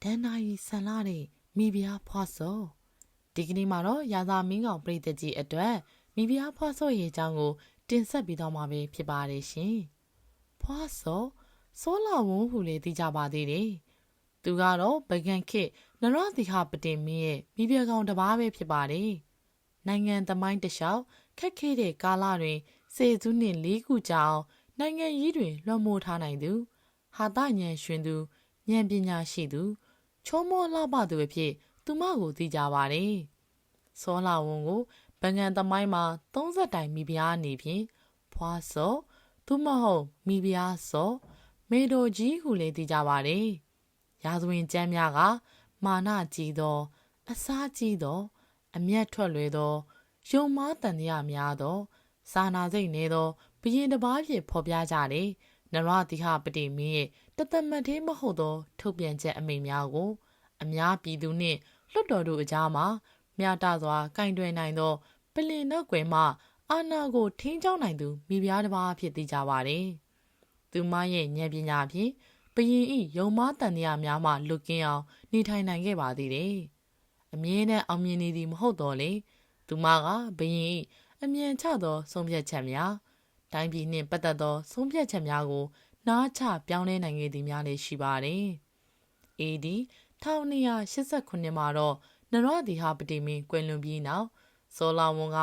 ဒန်နာယီဆန်လာတဲ့မိဖုရားဖွားစောဒီကနေ့မှာတော့ရာသာမင်းကောင်ပြည်သက်ကြီးအတွက်မိဖုရားဖွားစောရဲ့အကြောင်းကိုတင်ဆက်ပြီးတော့မှာပဲဖြစ်ပါတယ်ရှင်ဖွားစောစောလာဝုန်းဟုလည်းသိကြပါသေးတယ်သူကတော့ဗကန်ခေတ်နရသီဟပတင်မင်းရဲ့မိဖုရားကောင်တစ်ပါးပဲဖြစ်ပါတယ်နိုင်ငံသမိုင်းတစ်လျှောက်ခက်ခဲတဲ့ကာလတွင်စေစုနှစ်၄ခုကြာအောင်နိုင်ငံရေးတွင်လွှမ်းမိုးထားနိုင်သူဟာသဉာဏ်ရှင်သူဉာဏ်ပညာရှိသူချောမောလှပသူအဖြစ်သူမကိုသိကြပါတယ်စောလာဝုန်းကိုဗကန်သမိုင်းမှာ30တိုင်မိဖုရားအနေဖြင့်ဖွားစောသူမဟုတ်မိဖုရားစောမေတော်ကြီးဟုလည်းသိကြပါတယ်ရာဇဝင်ကျမ်းများကမာနကြီးသောအစားကြီးသောအမျက်ထွက်လွယ်သောယုံမားတန်တရားများသောစာနာစိတ်နည်းသောဘုရင်တစ်ပါးဖြင့်ဖော်ပြကြတယ်နရသီဟပတိမင်းရဲ့တသက်မတ်သေးမဟုတ်သောထုတ်ပြန်ချက်အမိန့်များကိုအများပြည်သူနှင့်လွှတ်တော်တို့အကြားမှာမျှတစွာကင်တွယ်နိုင်သောပလင်နောက်ွယ်မှအာဏာကိုထိန်းကျောင်းနိုင်သူမိဖုရားတစ်ပါးဖြစ်သိကြပါတယ်သူမရဲ့ဉာဏ်ပညာဖြင့်ဘုရင်၏ယုံမားတန်တရားများမှလွတ်ကင်းအောင်နေထိုင်နိုင်ခဲ့ပါသေးတယ်အမြဲတမ်းအောင်မြင်နေသည်မဟုတ်တော့လေသူမကဘုရင်၏အမြန်ချသောဆုံးဖြတ်ချက်များတိုင်းပြည်နှင့်ပတ်သက်သောဆုံးဖြတ်ချက်များကိုနားချပြောင်းလဲနိုင်ခဲ့သည်များလည်းရှိပါတယ်။ AD 1289မှာတော့နရသီဟပတိမင်းကွယ်လွန်ပြီးနောက်စောလာဝုန်းက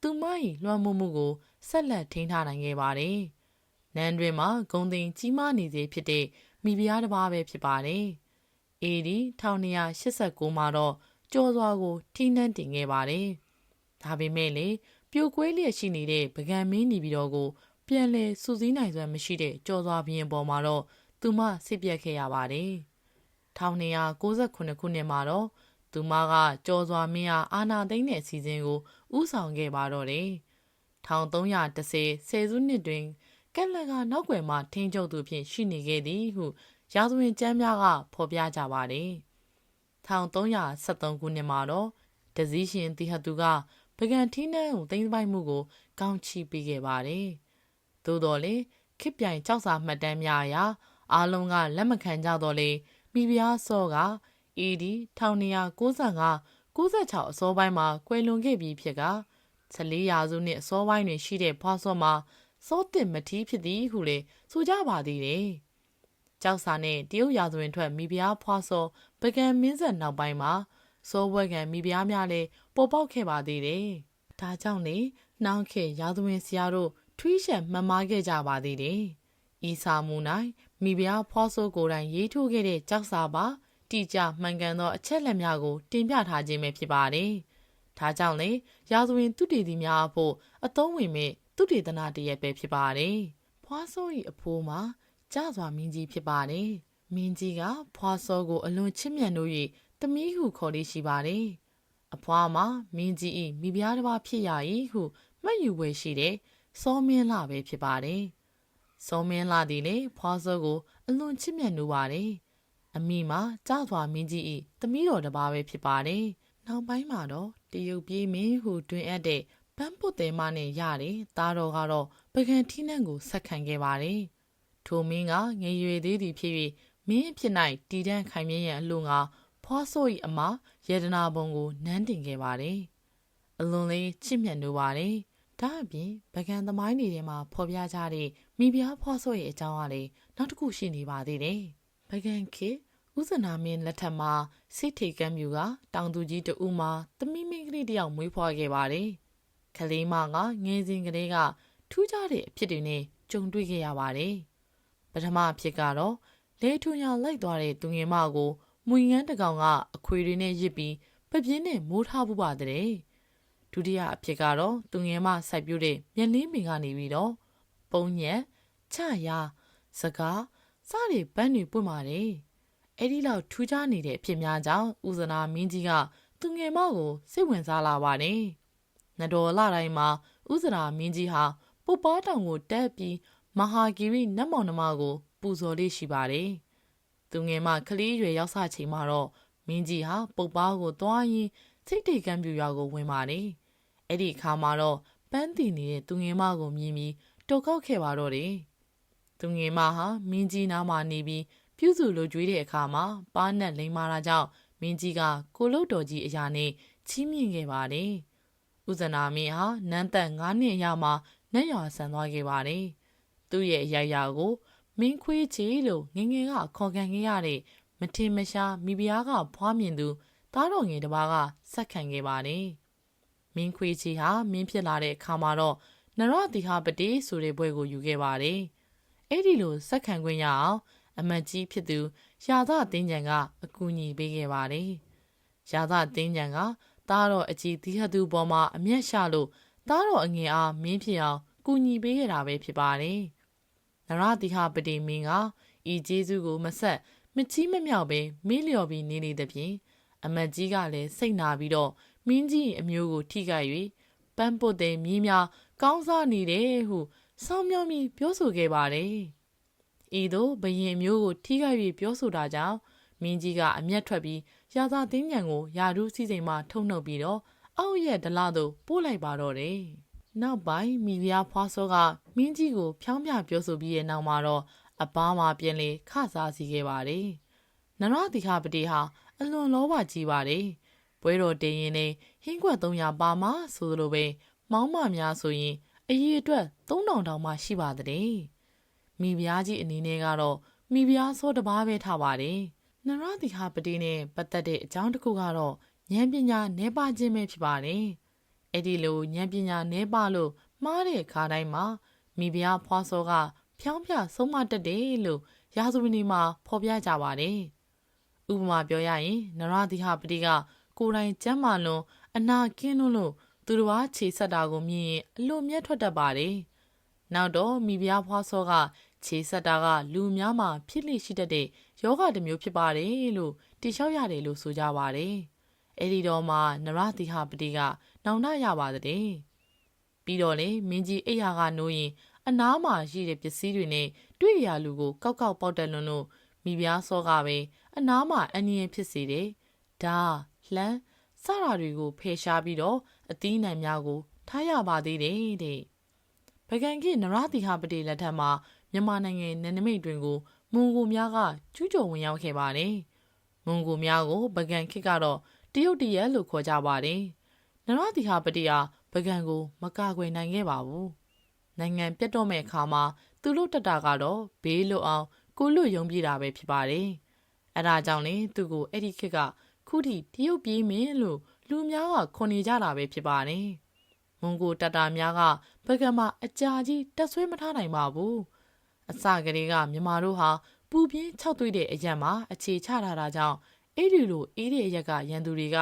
သူမ၏လွှမ်းမိုးမှုကိုဆက်လက်ထိန်းထားနိုင်ခဲ့ပါတယ်။နန်းတွင်မှာဂုံတိန်ကြီးမားနေစေဖြစ်တဲ့မိဖုရားတစ်ပါးပဲဖြစ်ပါတယ်။ AD 1289မှာတော့ကျော်စွာကိုထိနှံတင်ခဲ့ပါတယ်။ဒါပေမဲ့လေပြိုကွဲလျက်ရှိနေတဲ့ဗကံမင်းနေပြည်တော်ကိုပြန်လည်စူးစီးနိုင်စွမ်းမရှိတဲ့ကျော်စွာဘုရင်ပေါ်မှာတော့သူမစစ်ပြတ်ခဲ့ရပါတယ်။1298ခုနှစ်မှာတော့သူမကကျော်စွာမင်းအားအာဏာသိမ်းတဲ့အစီအစဉ်ကိုဥဆောင်ခဲ့ပါတော့တယ်။1310ဆယ်စုနှစ်တွင်ကက်လကနောက်ွယ်မှထိန်းချုပ်သူဖြင့်ရှိနေခဲ့သည်ဟုရာဇဝင်ကျမ်းများကဖော်ပြကြပါတယ်။1313ခုနှစ်မှာတော့တစည်းရှင်တိဟသူကဗကံထီးနှံကိုသိမ်းပိုက်မှုကိုကောင်းချီးပေးခဲ့ပါတယ်။သို့တော်လေခေတ်ပြိုင်ကြောက်စာမှတ်တမ်းများအရအားလုံးကလက်မခံကြတော့လေမိဖုရားစောက AD 1295 96အစောပိုင်းမှာကွယ်လွန်ခဲ့ပြီးဖြစ်က14ရာစုနှစ်အစောပိုင်းတွင်ရှိတဲ့ဖွားစောမှာစောတစ်မထီးဖြစ်သည်ဟုလေဆိုကြပါသေးတယ်။ကြောက်စာနဲ့တရုတ်ရာဇဝင်ထွက်မိဖုရားဖွားစောဗကံမင်းဆက်နောက်ပိုင်းမှာစောဘွဲကံမိဖုရားများလည်းပေါ်ပေါက်ခဲ့ပါသေးတယ်။ဒါကြောင့်လေနှောင်းခေရာဇဝင်ဆရာတို့ထွီးရှံမှတ်မှားခဲ့ကြပါသေးတယ်။ဤစာမူ၌မိဖုရားဖွားစောကိုယ်တိုင်ရေးထိုးခဲ့တဲ့ကြောက်စာပါတိကျမှန်ကန်သောအချက်လက်များကိုတင်ပြထားခြင်းပဲဖြစ်ပါတယ်။ဒါကြောင့်လေရာဇဝင်သူတေသီများအဖို့အသုံးဝင်မဲ့သူတေသနာတရက်ပဲဖြစ်ပါတယ်။ဖွားစော၏အဖိုးမှာကြစွာမင်းကြီးဖြစ်ပါတယ်။မင်းကြီးကဖွားစောကိုအလွန်ချစ်မြတ်လို့၍သမီးဟုခေါ်လေးရှိပါတယ်။အဖွားမှာမင်းကြီး၏မိဖုရားတစ်ပါးဖြစ်ရ၏ဟုမှတ်ယူဝယ်ရှိတဲ့စောမင်းလှပဲဖြစ်ပါတယ်။စောမင်းလှသည်လေဖွားစောကိုအလွန်ချစ်မြတ်နိုးပါတယ်။အမိမှာကြစွာမင်းကြီး၏သမီးတော်တစ်ပါးပဲဖြစ်ပါတယ်။နောက်ပိုင်းမှာတော့တရုတ်ပြည်မင်းဟုတွင်အပ်တဲ့ပန်းပုတ်သေးမနဲ့ရတယ်။သားတော်ကတော့ပကံထီးနှံကိုဆက်ခံခဲ့ပါတယ်။ထိုမင်းကငယ်ရွယ်သေးသည်ဖြစ်၍မင်းအဖြစ်၌တည်တံ့ခိုင်မြဲရန်အလို့ငါဖွားစော၏အမယေဒနာဘုံကိုနန်းတင်ခဲ့ပါတယ်။အလွန်လေးချစ်မြတ်နိုးပါတယ်။ဒါအပြင်ဗကံသမိုင်းတွေထဲမှာဖော်ပြကြတဲ့မိဖုရားဖွားစောရဲ့အကြောင်းအရာလေးနောက်တစ်ခုရှိနေပါသေးတယ်။ဗကံခေဦးဇနာမင်းလက်ထက်မှာစစ်ထေကမ်းမြူကတောင်သူကြီးတဦးမှာသမီးမင်းကလေးတယောက်မွေးဖွားခဲ့ပါတယ်။ကလေးမကငယ်စဉ်ကလေးကထူးခြားတဲ့အဖြစ်တွေနဲ့ကြုံတွေ့ခဲ့ရပါတယ်။ပထမအဖြစ်ကတော့လေထွန်ရလိုက်သွားတဲ့သူငယ်မကိုမွေငန်းတကောင်ကအခွေတွေနဲ့ရစ်ပြီးပပြင်းနဲ့မိုးထားပူပါတဲ့။ဒုတိယအဖြစ်ကတော့သူငယ်မစိုက်ပျိုးတဲ့မျက်လင်းပင်ကနေပြီးတော့ပုံညက်ချရာစကားစတဲ့ပန်းတွေပွင့်ပါတယ်။အဲ့ဒီလောက်ထူးခြားနေတဲ့အဖြစ်များကြောင့်ဦးဇနာမင်းကြီးကသူငယ်မကိုစိတ်ဝင်စားလာပါတယ်။နတော်လတိုင်းမှာဦးဇနာမင်းကြီးဟာပုပ္ပါတောင်ကိုတက်ပြီးမဟာဂီရိနတ်မောင်နှမကိုပူဇော်လေးရှိပါတယ်။သူငယ်မကလေးရွယ်ရောက်စချိန်မှာတော့မင်းကြီးဟာပုပ္ပါကိုသွားရင်းစိတ်တေကံပြူရွာကိုဝင်ပါတယ်။အဲ့ဒီအခါမှာတော့ပန်းတည်နေတဲ့သူငယ်မကိုမြင်ပြီးတော်ကောက်ခဲ့ပါတော့တယ်။သူငယ်မဟာမင်းကြီးနားမှာနေပြီးပ ပြုစုလိုကြွေးတဲ့အခါမှာပါးနက်လိမ်မာတာကြောင့်မင်းကြီးကကိုလုတ်တော်ကြီးအရာနဲ့ချီးမြှင့်ခဲ့ပါတယ်။ဦးဇနာမင်းဟာနန်းသက်9နှစ်အရမှာနတ်ရွာဆန်သွားခဲ့ပါတယ်။သူ့ရဲ့အရာကိုမင်းခွေးချီလို့ငယ်ငယ်ကခေါ်ခံခဲ့ရတဲ့မထင်မရှားမိဖုရားကဖွားမြင်သူသားတော်ငယ်တစ်ပါးကဆက်ခံခဲ့ပါတယ်။မင်းခွေးချီဟာမင်းဖြစ်လာတဲ့အခါမှာတော့နရတိဟပတိဆိုတဲ့ဘွဲကိုယူခဲ့ပါတယ်။အဲ့ဒီလိုဆက်ခံခွင့်ရအောင်အမတ်ကြီးဖြစ်သူရာသတင်းကြံကအကူအညီပေးခဲ့ပါတယ်။ရာသတင်းကြံကသားတော်အကြီးသီဟသူပေါ်မှာအမျက်ရှာလို့သားတော်အငယ်အားမင်းဖြစ်အောင်ကူညီပေးခဲ့တာပဲဖြစ်ပါတယ်။နရတိဟပတိမင်းကဤကျေးဇူးကိုမဆက်မချီးမမြောက်ပဲမေးလျော်ပြီးနေသဖြင့်အမတ်ကြီးကလည်းစိတ်နာပြီးတော့မင်းကြီးအမျိုးကိုထိခိုက်၍ပန်းပုတ်တဲ့မြင်းများကောင်းစားနေတယ်ဟုဆောင်းမြောင်းပြီးပြောဆိုခဲ့ပါတယ်။ဤသို့ဘရင်မျိုးကိုထိခိုက်၍ပြောဆိုတာကြောင့်မင်းကြီးကအမျက်ထွက်ပြီးရာဇသင်းညံကိုယာရုစည်းစိမ်မှထုတ်နှုတ်ပြီးတော့အောက်ရဲ့ဒလသို့ပို့လိုက်ပါတော့တယ်။နောက်ပိုင်းမိဖုရားဖွားစောကမင်းကြီးကိုဖြောင်းပြပြောဆိုပြီးတဲ့နောက်မှာတော့အပားမှာပြန်လေခစားစီခဲ့ပါတယ်။နရတိဟပတိဟာအလွန်လောဘကြီးပါတယ်။ပွဲတော်တင်ရင်နဲ့ဟင်းကွက်300ပါမှဆိုလိုပဲမောင်းမများဆိုရင်အရေးအတွက်3000တောင်မှရှိပါတဲ့။မိဖုရားကြီးအနေနဲ့ကတော့မိဖုရားစောတပါးပဲထားပါတယ်။နရတိဟပတိနဲ့ပတ်သက်တဲ့အကြောင်းတစ်ခုကတော့ဉာဏ်ပညာနည်းပါခြင်းပဲဖြစ်ပါတယ်။အဲ့ဒီလိုဉာဏ်ပညာနည်းပါလို့မှားတဲ့ခါတိုင်းမှာမိဖုရားဖွားစောကဖြောင်းပြဆုံးမတတ်တယ်လို့ရာဇဝနေမှာဖော်ပြကြပါတယ်။ဥပမာပြောရရင်နရတိဟပတိကကိုယ်တိုင်ကျမ်းမာလွန်အနာကင်းလွန်းလို့သူတစ်ပါးခြေဆက်တာကိုမြင်ရင်အလိုမြတ်ထွက်တတ်ပါတယ်။နောက်တော့မိဖုရားဖွားစောကခြေဆက်တာကလူများမှာဖြစ်လိရှိတတ်တဲ့ယောဂတစ်မျိုးဖြစ်ပါတယ်လို့တိလျှောက်ရတယ်လို့ဆိုကြပါတယ်။အဲဒီတော့မှနရတိဟပတိကနောင်တရပါတဲ့။ပြီးတော့လေမင်းကြီးအိယာကနိုးရင်အနားမှာရှိတဲ့ပစ္စည်းတွေနဲ့တွေ့ရလူကိုကောက်ကောက်ပေါက်တက်လွန်းလို့မိဖုရားစောကပဲအနားမှာအန္တရာယ်ဖြစ်စေတယ်။ဒါလှမ်းစတာတွေကိုဖယ်ရှားပြီးတော့အသီးနှံများကိုထားရပါသေးတယ်တဲ့။ပကံခေတ်နရတိဟပတိလက်ထက်မှာမြန်မာနိုင်ငံနယ်နိမိတ်တွင်ကိုမွန်ဂိုများကကျူးကျော်ဝင်ရောက်ခဲ့ပါတယ်။မွန်ဂိုများကိုပကံခေတ်ကတော့တရုတ်တရက်လို့ခေါ်ကြပါတယ်။နရတိဟပတိဟာပကံကိုမကာကွယ်နိုင်ခဲ့ပါဘူး။နိုင်ငံပြတ်တော့မဲ့အခါမှာသူတို့တက်တာကတော့ဘေးလွတ်အောင်ကိုလွတ်ယုံပြေးတာပဲဖြစ်ပါတယ်။အဲဒါကြောင့်လေသူကိုအဲ့ဒီခေတ်ကခုထိတရုတ်ပြေးမင်းလို့လူများကခွန်နေကြတာပဲဖြစ်ပါတယ်။မွန်ဂိုတပ်တာများကပကံမှာအကြာကြီးတက်ဆွဲမထားနိုင်ပါဘူး။အစကတည်းကမြန်မာတို့ဟာပူပြင်း၆သွေးတဲ့အရက်မှာအခြေချထားတာကြောင့်အဲ့ဒီလိုအေးတဲ့အရက်ကရန်သူတွေက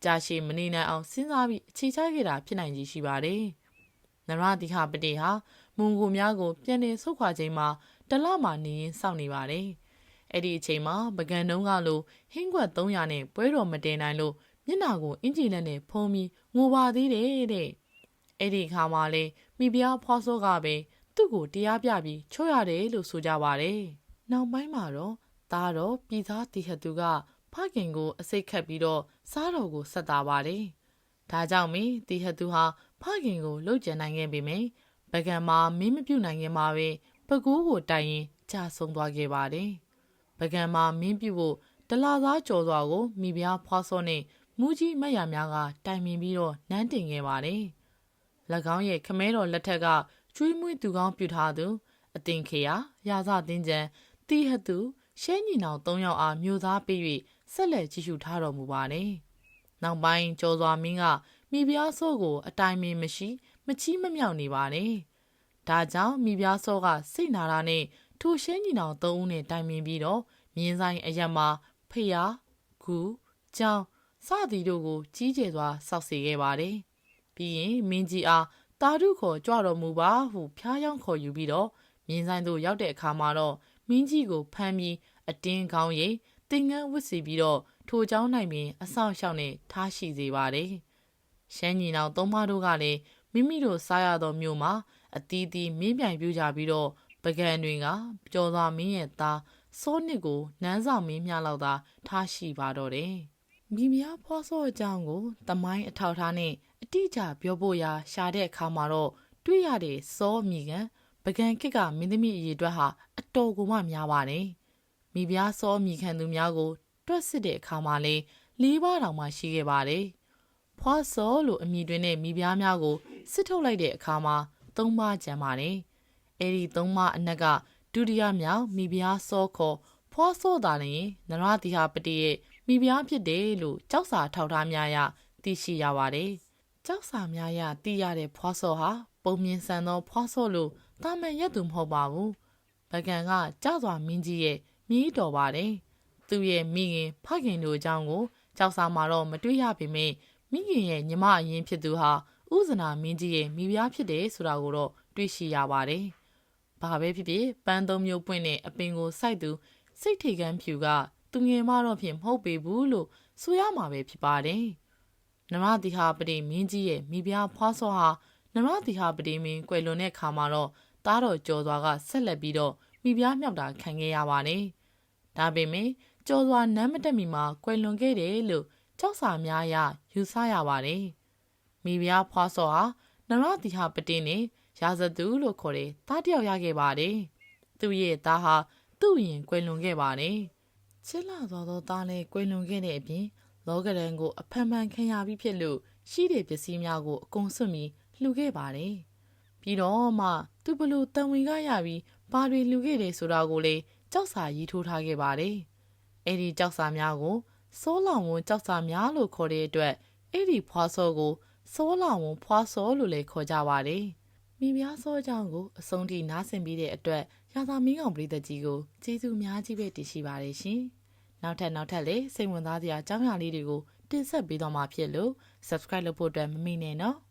ကြာရှည်မနေနိုင်အောင်စဉ်းစားပြီးအခြေချခဲ့တာဖြစ်နိုင်ကြီးရှိပါတယ်။နရတိဟပတိဟာမွန်ဂိုများကိုပြန်လည်ဆုတ်ခွာချိန်မှာတလမှနေရင်စောင့်နေပါတယ်။အဲ့ဒီအချိန်မှာပကံတုံးကလိုဟင်းကွက်300နဲ့ပွဲတော်မတင်နိုင်လို့မျက်နှာကိုအင်ဂျီလက်နဲ့ဖုံးပြီးငိုပါသေးတယ်တဲ့။အဲ့ဒီခါမှာလေမိဖုရားဖွားစောကပဲသူ့ကိုတရားပြပြီးချွတ်ရတယ်လို့ဆိုကြပါတယ်။နောက်ပိုင်းမှာတော့သားတော်ပြည်သားတီဟသူကဖခင်ကိုအစိတ်ခတ်ပြီးတော့စားတော်ကိုဆက်တာပါတယ်။ဒါကြောင့်မင်းတီဟသူဟာဖခင်ကိုလှုပ်ကြံနိုင်ခဲ့ပေမယ့်ပကံမှာမင်းမပြုတ်နိုင်ခင်မှာပဲပကူးကိုတိုင်ရင်ကြာဆုံးသွားခဲ့ပါတယ်။ပကံမှာမင်းပြုတ်ဖို့ဒလာသားကြော်စွာကိုမိဖုရားဖွားစောနဲ့မူကြီးမတ်ရများကတိုင်ပင်ပြီးတော့နန်းတင်ခဲ့ပါတယ်။၎င်းရဲ့ခမဲတော်လက်ထက်ကကျွေးမွေးသူကောင်းပြုထားသူအတင်ခေယာရာဇသင်းကျန်တီဟသူရှဲညီနောင်3ယောက်အားမျိုးသားပေး၍ဆက်လက်ကြီးစုထားတော်မူပါတယ်။နောက်ပိုင်းကျော်စွာမင်းကမိဖုရားစောကိုအတိုင်ပင်မရှိမချီးမမြောက်နေပါတယ်။ဒါကြောင့်မိဖုရားစောကစိတ်နာတာနဲ့ထိုရှဲညီနောင်3ဦးနဲ့တိုင်ပင်ပြီးတော့မြင်းဆိုင်အရက်မှာဖယားဂူကြောင်စသည်တို့ကိုကြီးကျယ်စွာစောက်စီခဲ့ပါတယ်။ပြီးရင်မင်းကြီးအားတာဓုခေါ်ကြွတော်မူပါဟုဖျားယောင်းခေါ်ယူပြီးတော့မြင်းဆိုင်သို့ရောက်တဲ့အခါမှာတော့မင်းကြီးကိုဖမ်းပြီးအတင်းကောင်းရိပ်တင်ငန်းဝတ်စီပြီးတော့ထိုเจ้าနိုင်ပင်အဆောင်ရှောက်နဲ့ထားရှိစေပါတယ်။ရှမ်းညီနောင်3ပါးတို့ကလည်းမိမိတို့စားရသောမြို့မှာအသီးသီးမင်းပြိုင်ပြူကြပြီးတော့ပကံတွေကကြော်စွာမင်းရဲ့သားစောနစ်ကိုနန်းဆောင်မင်းမြလောက်သာထားရှိပါတော့တယ်။မိဖုရားဖွားစောအကြောင်းကိုတမိုင်းအထောက်ထားနဲ့အတိအကျပြောဖို့ရာရှာတဲ့အခါမှာတော့တွေ့ရတဲ့စောမိကန်ပကံခစ်ကမင်းသမီးအရေးအတွက်ဟာအတော်ကိုမှများပါတယ်။ မိဖုရားစောမိခံသူများကိုတွက်စစ်တဲ့အခါမှာလည်း၄ပါးတောင်မှရှိခဲ့ပါတယ်။ဖွားစောလို့အမည်တွင်တဲ့မိဖုရားများကိုစစ်ထုတ်လိုက်တဲ့အခါမှာ၃ပါးကျန်ပါတယ်။အဲဒီ၃ပါးအနက်ကဒုတိယမြောက်မိဖုရားစောခေါ်ဖွားစောသာလျှင်နရတိဟာပတိရဲ့မိဖုရားဖြစ်တယ်လို့ကြောက်စာထောက်ထားများရသိရှိရပါတယ်။ကြောက်စာများရသိရတဲ့ဖွားစောဟာပုံမြင်ဆန်သောဖွားစောလို့တာမန်ရက်သူမဟုတ်ပါဘူး။ဗကန်ကကြောက်စွာမင်းကြီးရဲ့မြည်တော်ပါတယ်။သူ့ရဲ့မိခင်ဖခင်တို့အကြောင်းကိုကြောက်စာမှာတော့မတွေ့ရပေမယ့်မိခင်ရဲ့ညီမအရင်ဖြစ်သူဟာဥဇနာမင်းကြီးရဲ့မိဖုရားဖြစ်တယ်ဆိုတာကိုတော့တွေ့ရှိရပါတယ်။ဘာပဲဖြစ်ဖြစ်ပန်းသုံးမျိုးပွင့်တဲ့အပင်ကိုစိုက်သူစိတ်ထိတ်ခမ်းဖြူကသူငယ်မတော့ဖြင့်မဟုတ်ပေဘူးလို့ဆိုရမှာပဲဖြစ်ပါတယ်။နရတိဟာပတိမင်းကြီးရဲ့မိဖုရားဖွားစောဟာနရတိဟာပတိမင်းကွယ်လွန်တဲ့ခါမှာတော့တားတော်ကျော်စွာကဆက်လက်ပြီးတော့မိဖုရားမြောက်တာခံခဲ့ရပါတယ်။ဒါပေမဲ့ကျော်စွာနမ်းမတက်မီမှာကွယ်လွန်ခဲ့တယ်လို့ကြောက်စာများအရယူဆရပါတယ်။မိဖုရားဖွားစောဟာနရတိဟာပတိနဲ့ရာဇသူလို့ခေါ်တဲ့သားတစ်ယောက်ရခဲ့ပါတယ်။သူ့ရဲ့သားဟာသူ့ရင်ကွယ်လွန်ခဲ့ပါတယ်။ချစ်လာသောသားလည်းကွယ်လွန်ခဲ့တဲ့အပြင်လောကရန်ကိုအဖန်ဖန်ခံရပြီးဖြစ်လို့ရှိတဲ့ပစ္စည်းများကိုအကုန်စွန့်ပြီးလှူခဲ့ပါတယ်။ပြီးတော့မှသူဘလို့တန်ဝင်ကရပြီးဘာတွေလှူခဲ့တယ်ဆိုတာကိုလည်းကြောက်စာရေးထိုးထားခဲ့ပါတယ်။အဲ့ဒီကြောက်စာများကိုစောလောင်ဝန်ကြောက်စာများလို့ခေါ်တဲ့အတွက်အဲ့ဒီဖွားစောကိုစောလောင်ဝန်ဖွားစောလို့လည်းခေါ်ကြပါတယ်။မိဖုရားစောအကြောင်းကိုအဆုံးထိနားဆင်ပြီးတဲ့အတွက်ရာသာမင်းကောင်ပရိသတ်ကြီးကိုကျေးဇူးအများကြီးပဲတင်ရှိပါတယ်ရှင်။နောက်ထပ်လည်းစိတ်ဝင်စားစရာအကြောင်းအရာလေးတွေကိုတင်ဆက်ပေးတော့မှာဖြစ်လို့ subscribe လုပ်ဖို့အတွက်မမေ့နဲ့နော်။